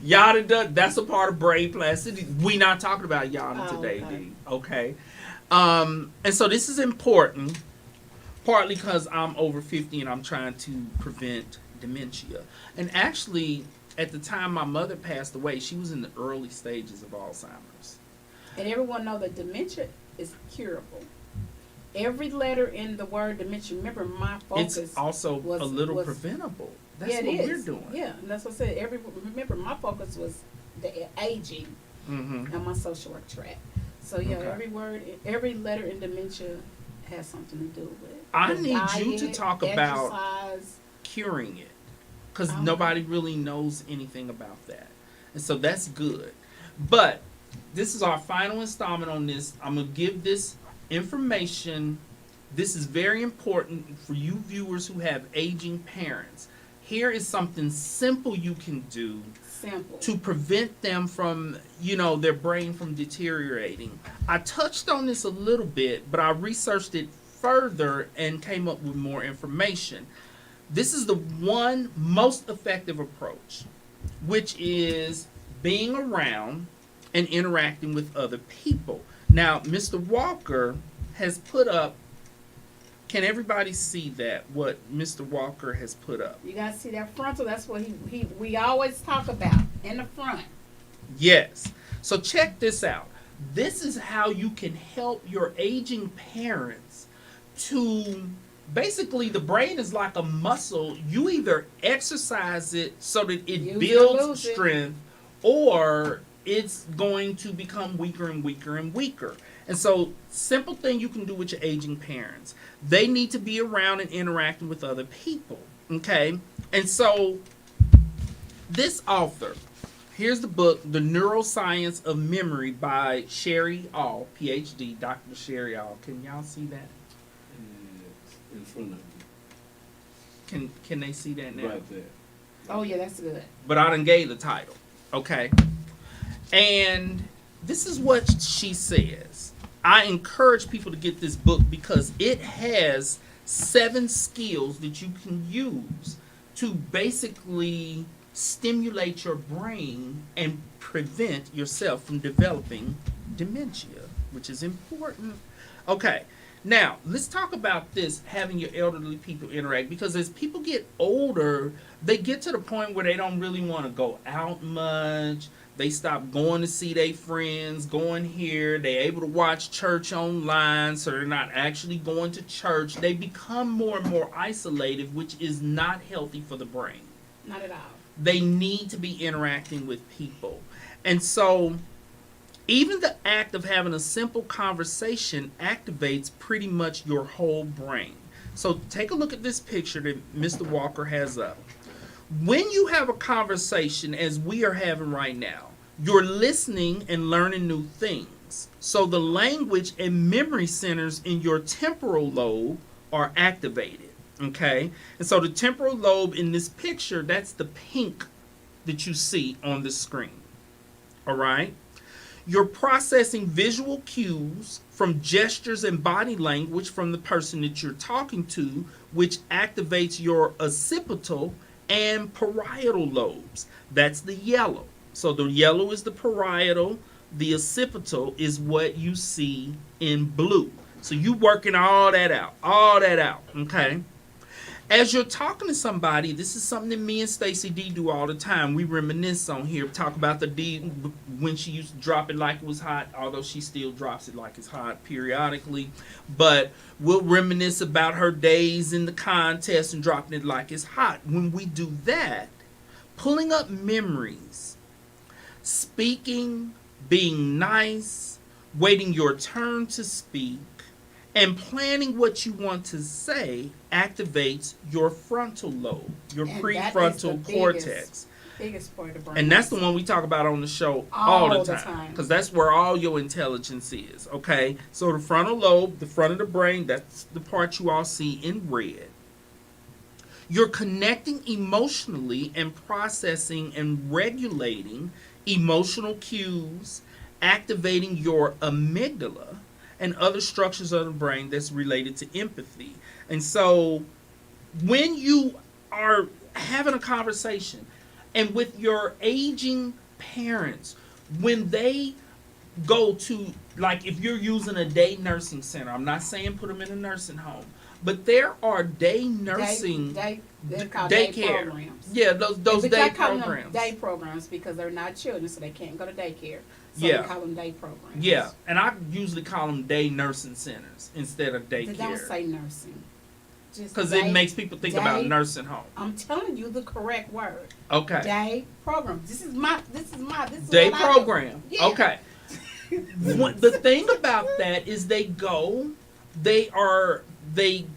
Yawning, that's a part of brain plasticity. We not talking about yawning today, okay. D. Okay. And so this is important, partly because I'm over 50 and I'm trying to prevent dementia. And actually, at the time my mother passed away, she was in the early stages of Alzheimer's. And everyone know that dementia is curable. Every letter in the word dementia, remember my focus it's also a little preventable. That's what we're doing. Yeah, and that's what I said. Remember my focus was the aging and my social work track. So yeah, every letter in dementia has something to do with it. I need you to talk about curing it, because nobody really knows anything about that. And so that's good. But this is our final installment on this. I'm going to give this information. This is very important for you viewers who have aging parents. Here is something simple you can do to prevent them from, their brain from deteriorating. I touched on this a little bit, but I researched it further and came up with more information. This is the one most effective approach, which is being around and interacting with other people. Now, Mr. Walker has put up, can everybody see that, what Mr. Walker has put up? You guys see that frontal? That's what we always talk about, in the front. Yes. So check this out. This is how you can help your aging parents to, basically the brain is like a muscle. You either exercise it so that it builds strength, or it's going to become weaker and weaker and weaker. And so, simple thing you can do with your aging parents. They need to be around and interacting with other people. Okay? And so, this author, here's the book, The Neuroscience of Memory by Sherry All, PhD, Dr. Sherry All. Can y'all see that? In front of you. Can they see that now? Right there. Oh, yeah, that's good. But I done gave the title. Okay? And this is what she says. I encourage people to get this book because it has 7 skills that you can use to basically stimulate your brain and prevent yourself from developing dementia, which is important. Okay, now let's talk about this, having your elderly people interact, because as people get older, they get to the point where they don't really want to go out much. They stop going to see their friends, going here. They're able to watch church online, so they're not actually going to church. They become more and more isolated, which is not healthy for the brain. Not at all. They need to be interacting with people. And so Even the act of having a simple conversation activates pretty much your whole brain. So take a look at this picture that Mr. Walker has up. When you have a conversation, as we are having right now, you're listening and learning new things. So the language and memory centers in your temporal lobe are activated. Okay? And so the temporal lobe in this picture, that's the pink that you see on the screen. All right? You're processing visual cues from gestures and body language from the person that you're talking to, which activates your occipital and parietal lobes. That's the yellow. So the yellow is the parietal. The occipital is what you see in blue. So you working all that out, okay? As you're talking to somebody, this is something that me and Stacy D do all the time. We reminisce on here, talk about the D when she used to drop it like it was hot, although she still drops it like it's hot periodically. But we'll reminisce about her days in the contest and dropping it like it's hot. When we do that, pulling up memories, speaking, being nice, waiting your turn to speak, and planning what you want to say activates your frontal lobe, your and prefrontal cortex. Biggest part of the brain. And that's the one we talk about on the show all the time. Because that's where all your intelligence is, okay? So the frontal lobe, the front of the brain, that's the part you all see in red. You're connecting emotionally and processing and regulating emotional cues, activating your amygdala, and other structures of the brain that's related to empathy. And so when you are having a conversation and with your aging parents, when they go to, like if you're using a day nursing center, I'm not saying put them in a nursing home, but there are day nursing daycare programs. Yeah, those day programs. Day programs because they're not children, so they can't go to daycare. So yeah. we call them day programs. Yeah, and I usually call them day nursing centers instead of daycare. Don't say nursing. Because it makes people think about nursing home. I'm telling you the correct word. Okay. Day program. This is day program. Yeah. Okay. The thing about that is they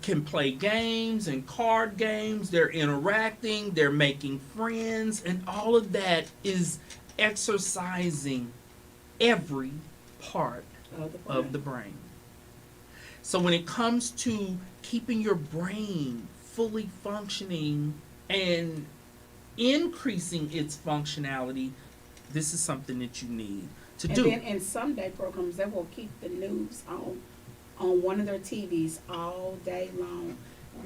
can play games and card games, they're interacting, they're making friends, and all of that is exercising every part of the brain. So when it comes to keeping your brain fully functioning and increasing its functionality, this is something that you need to do. And then in some day programs, they will keep the news on one of their TVs all day long,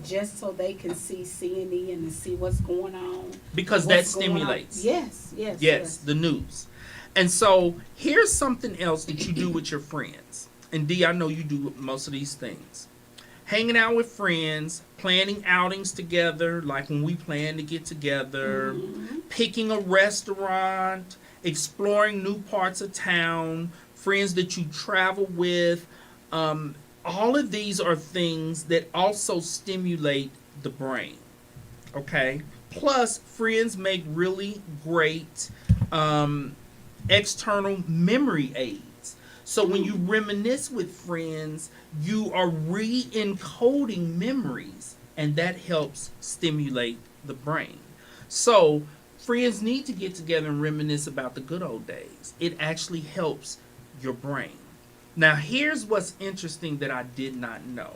just so they can see CNN and see what's going on. Because that stimulates. Yes, the news. And so here's something else that you do with your friends. And D, I know you do most of these things. Hanging out with friends, planning outings together, like when we plan to get together, picking a restaurant, exploring new parts of town, friends that you travel with. All of these are things that also stimulate the brain. Okay? Plus, friends make really great external memory aids. So when you reminisce with friends, you are re-encoding memories, and that helps stimulate the brain. So friends need to get together and reminisce about the good old days. It actually helps your brain. Now, here's what's interesting that I did not know.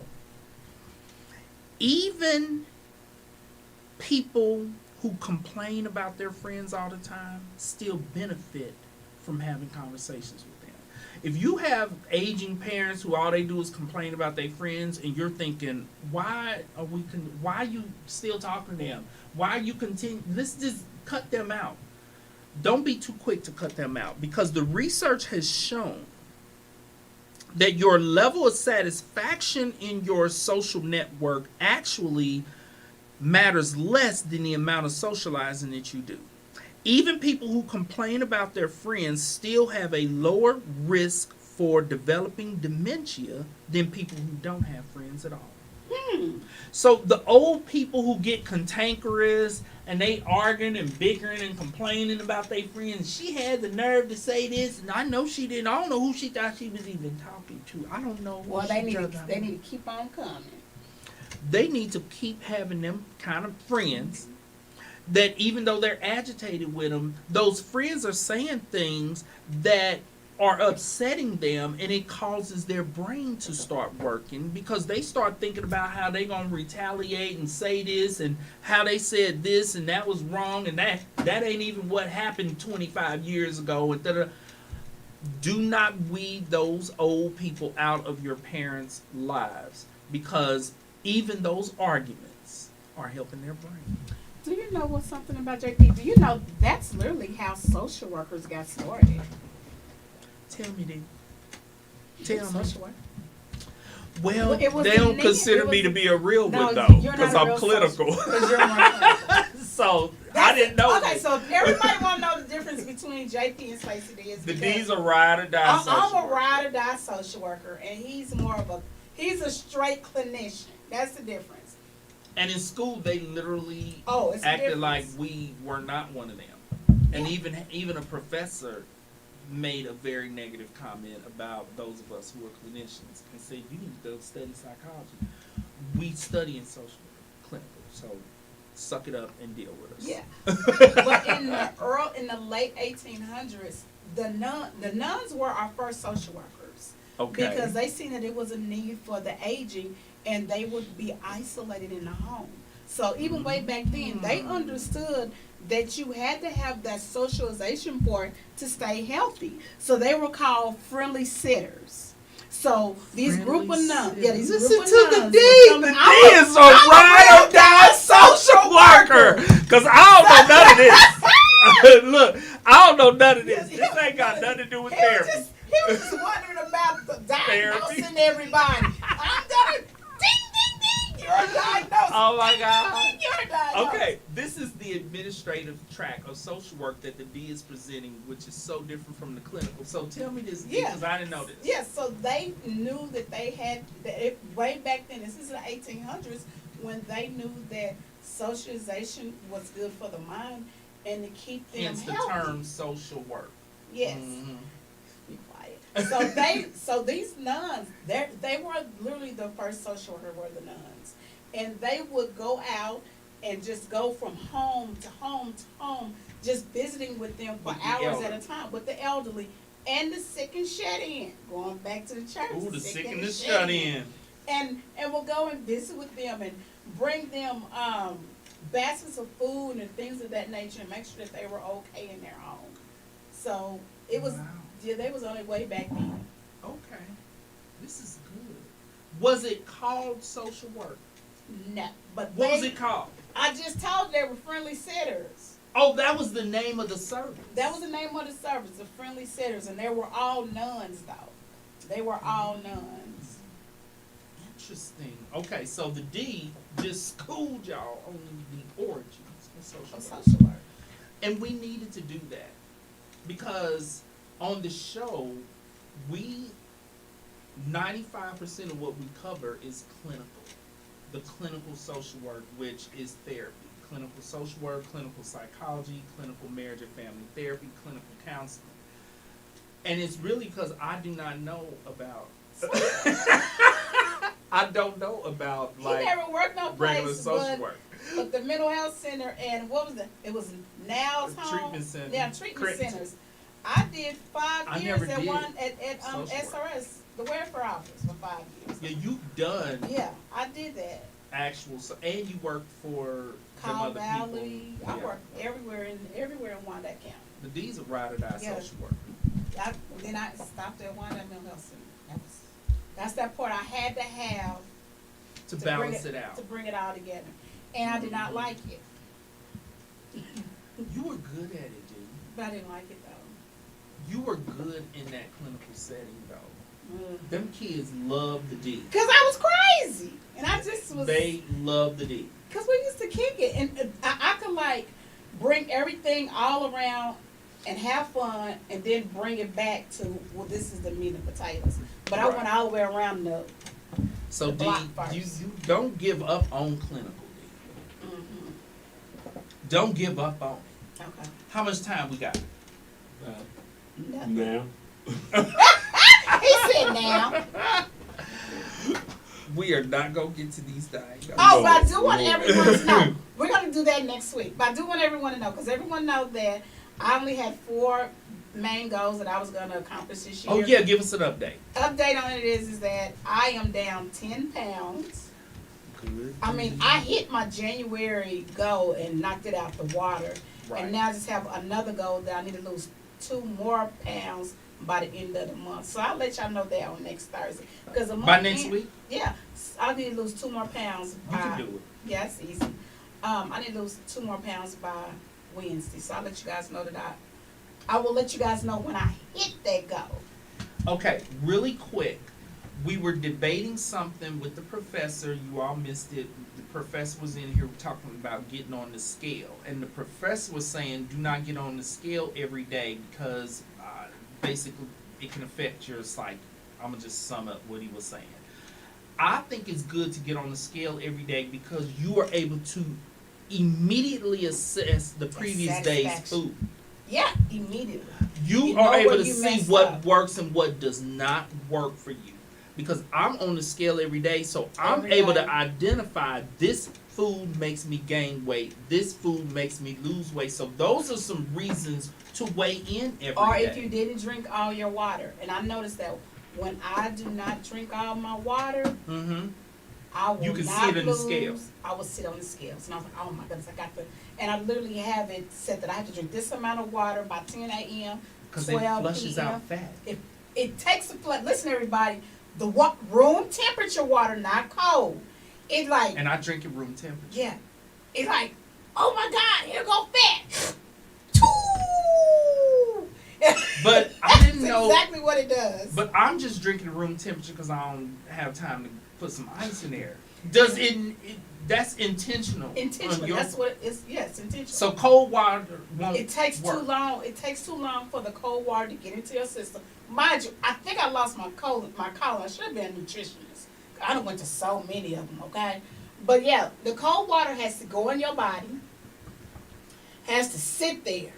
Even people who complain about their friends all the time still benefit from having conversations with them. If you have aging parents who all they do is complain about their friends, and you're thinking, why are you still talking to them? Why are you continue? Let's just cut them out. Don't be too quick to cut them out, because the research has shown that your level of satisfaction in your social network actually matters less than the amount of socializing that you do. Even people who complain about their friends still have a lower risk for developing dementia than people who don't have friends at all. So the old people who get cantankerous and they arguing and bickering and complaining about their friends, she had the nerve to say this, and I know she didn't. I don't know who she thought she was even talking to. I don't know. Well, they need to keep on coming. They need to keep having them kind of friends that even though they're agitated with them, those friends are saying things that are upsetting them, and it causes their brain to start working because they start thinking about how they're going to retaliate and say this and how they said this and that was wrong and that ain't even what happened 25 years ago. And do not weed those old people out of your parents' lives because even those arguments are helping their brain. Do you know what's something about JP? Do you know that's literally how social workers got started? Tell me, then. Tell me. Social work. Well, It was they don't the consider nigga- me to be a real No, one though, you're not because a I'm real clinical. social- 'cause you're more clinical. So I That's didn't it. know. Okay, this. so if everybody want to know the difference between JP and Stacy, is The because D's are ride or die. I'm social a worker. ride or die social worker, and he's a straight clinician. That's the difference. And in school, they literally It's a acted like difference. we were not one of them. And Yeah. even a professor made a very negative comment about those of us who are clinicians and said, you need to go study psychology. We study in social work, clinical, so suck it up and deal with us. Yeah. But in the late 1800s, the nuns were our first social workers. Okay. Because they seen that it was a need for the aging, and they would be isolated in the home. So even way back then, they understood that you had to have that socialization part to stay healthy. So they were called friendly sitters. So these group of nuns, these Listen group of to the nuns D. would come The in- D is a ride or die social worker. Because I don't know none of this. Look, I don't know none of this. This ain't got nothing to do with therapy. He was just wondering about the diagnosing Therapy. everybody. I'm gonna ding ding ding. You're diagnosed. Oh my God. You're diagnosed. Okay, this is the administrative track of social work that the D is presenting, which is so different from the clinical. So tell me this, because I didn't know this. Yes, so they knew that they had way back then. This is the 1800s when they knew that socialization was good for the mind and to keep them Hence the healthy. term social work. Yes. Mhm. Be quiet. So these nuns, they were literally the first social worker were the nuns, and they would go out and just go from home to home to home, just visiting with them for With the hours elderly. at a time with the elderly and the sick and shut in. Going back to the church. Ooh, the sick and the shut in. And we'll go and visit with them and bring them baskets of food and things of that nature and make sure that they were okay in their home. So it was, Wow. yeah, they was on their way back then. Okay, this is good. Was it called social work? No, but What was it called? I just told you they were friendly sitters. Oh, that was the name of the service. That was the name of the service, the friendly sitters, and they were all nuns though. They were all nuns. Interesting. Okay, so the D just schooled y'all on the origins of social Of work. social work. And we needed to do that because on the show, 95% of what we cover is clinical. The clinical social work, which is therapy. Clinical social work, clinical psychology, clinical marriage and family therapy, clinical counseling. And it's really because I do not know about I don't know about He like never worked no regular place social work. but the mental health center and what was it? It was Now's home. Treatment center. Yeah, treatment Correct. centers. I did 5 I years never at did one at social work. SRS, the welfare office for 5 years. Yeah, you've done Yeah, I did that. actual and you worked for some Cow other Valley. people. I Yeah. worked everywhere in Wyandotte County. The D's are ride or die Yeah. social work. Then I stopped at Wyandotte Mental Health Center. That's that part I had to have To bring balance it out. to bring it all together, and I did not like it. You were good at it, dude. But I didn't like it though. You were good in that clinical setting though. Them kids love the D. Cause I was crazy, and I just was. They love the D. Cause we used to kick it, and I could like bring everything all around and have fun, and then bring it back to this is the meat and potatoes. But I Right. went all the way around the So The D, block you first. don't give up on clinical. D. Mm-hmm. Don't give up on it. Okay. How much time we got? Nothing. Now. He said now. We are not gonna get to these diagnoses. Oh, but I do want Lord. everyone to know. We're going to do that next week. But I do want everyone to know, because everyone knows that I only had 4 main goals that I was going to accomplish this year. Oh yeah, give us an update. Update on it is that I am down 10 pounds. Good. I mean, I hit my January goal and knocked it out the water. Right. And now I just have another goal that I need to lose 2 more pounds by the end of the month. So I'll let y'all know that on next Thursday. Because the month By next end- week, Yeah, I need to lose 2 more pounds. you can do it. Yeah, it's easy. I need to lose 2 more pounds by Wednesday. So I'll let you guys know that I will let you guys know when I hit that goal. Okay, really quick. We were debating something with the professor. You all missed it. The professor was in here talking about getting on the scale. And the professor was saying do not get on the scale every day because basically it can affect your psyche. I'm going to just sum up what he was saying. I think it's good to get on the scale every day because you are able to immediately assess the previous day's Satisfaction. food. Yeah, immediately. You You are know able where to you see messed what up. works and what does not work for you. Because I'm on the scale every day, so I'm Every able day. to identify this food makes me gain weight, this food makes me lose weight. So those are some reasons to weigh in every day. Or if you didn't drink all your water. And I noticed that when I do not drink all my water, Mm-hmm. I will You can not see it in the lose. scales. I will sit on the scales. And I was like, oh my goodness, I got to. And I literally have it set that I have to drink this amount of water by 10 a.m., Because it 12 flushes p.m. out fat. It takes a flood. Listen, everybody, the room temperature water, not cold. It like, And I drink at room temperature. yeah. It's like, oh my God, here go fat. But I didn't That's know. exactly what it does. But I'm just drinking at room temperature because I don't have time to put some ice in there. Does it that's intentional. Intentional. on your- That's what it is. Yes, intentional. So cold water won't It takes work. too long. It takes too long for the cold water to get into your system. Mind you, I think I lost my colon. I should have been a nutritionist. I done went to so many of them. Okay, but yeah, the cold water has to go in your body. Has to sit there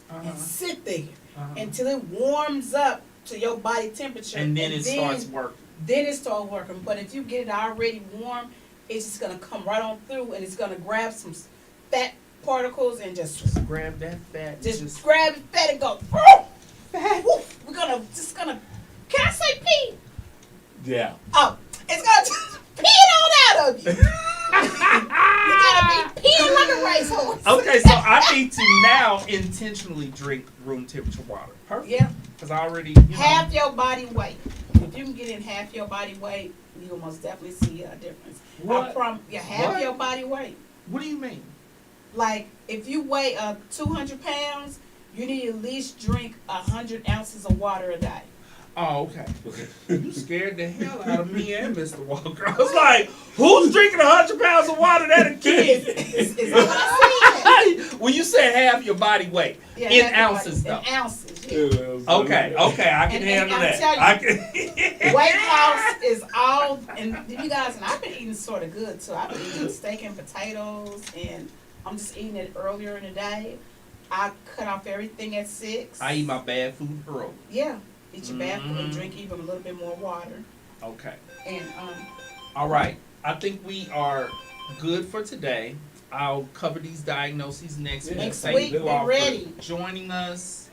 Uh-huh. and sit there Uh-huh. until it warms up to your body temperature, And then it starts working. Then it starts working. But if you get it already warm, it's just gonna come right on through, and it's gonna grab some fat particles and just Grab that fat. just grab it fat and go. Fat. We're gonna. Can I say pee? Yeah. Oh, it's gonna just pee it on out of you. You gotta be peeing like a racehorse. Okay, so I need to now intentionally drink room temperature water. Perfect. Yeah, Because I already, half your body weight. If you can get in half your body weight, you will most definitely see a difference. What? Half What? your body weight. What do you mean? Like if you weigh 200 pounds, you need at least drink 100 ounces of water a day. Oh, okay. You scared the hell out of me and Mr. Walker. I was like, who's drinking 100 pounds of water? That a kid. Is that what I said? When you said half your body weight, Yeah, in half your ounces body- though. In ounces, yeah. Okay, I can And handle I'm that. telling I you, can. Weight loss is all, and you guys, and I've been eating sort of good too. I've been eating steak and potatoes, and I'm just eating it earlier in the day. I cut off everything at 6. I eat my bad food early. Yeah, eat your bad food and Mhm. drink even a little bit more water. Okay. And All right. I think we are good for today. I'll cover these diagnoses next week. Next Thank week, you be all for ready. joining us.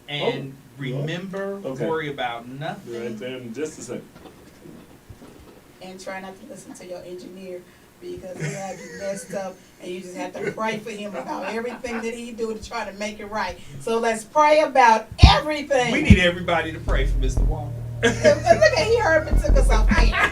And remember, Okay. worry about Be right nothing. there in just a second. and try not to listen to your engineer because he had you messed up, and you just have to pray for him about everything that he do to try to make it right. So let's pray about everything. We need everybody to pray for Mr. Walker. Look at he heard me took us off air.